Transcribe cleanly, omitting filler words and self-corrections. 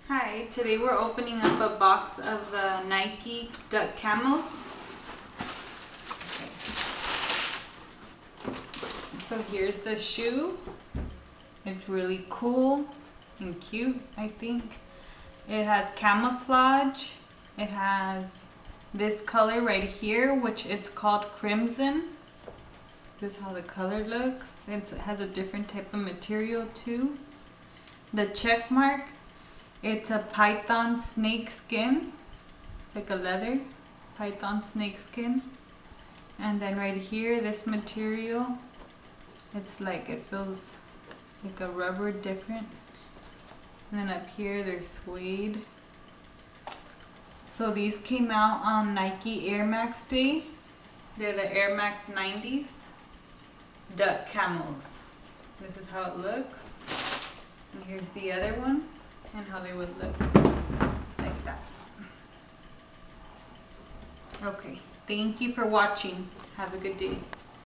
Hi, today we're opening up a box of the Nike Duck Camos. Okay. So here's the shoe. It's really cool and cute, I think. It has camouflage. It has this color right here, which it's called crimson. This is how the color looks. It has a different type of material too. The check mark, it's a python snake skin. It's like a leather python snake skin. And then right here, this material, it's like, it feels like a rubber different. And then up here, there's suede. So these came out on Nike Air Max Day. They're the Air Max 90s Duck Camos. This is how it looks. And here's the other one and how they would look like that. Okay, thank you for watching. Have a good day.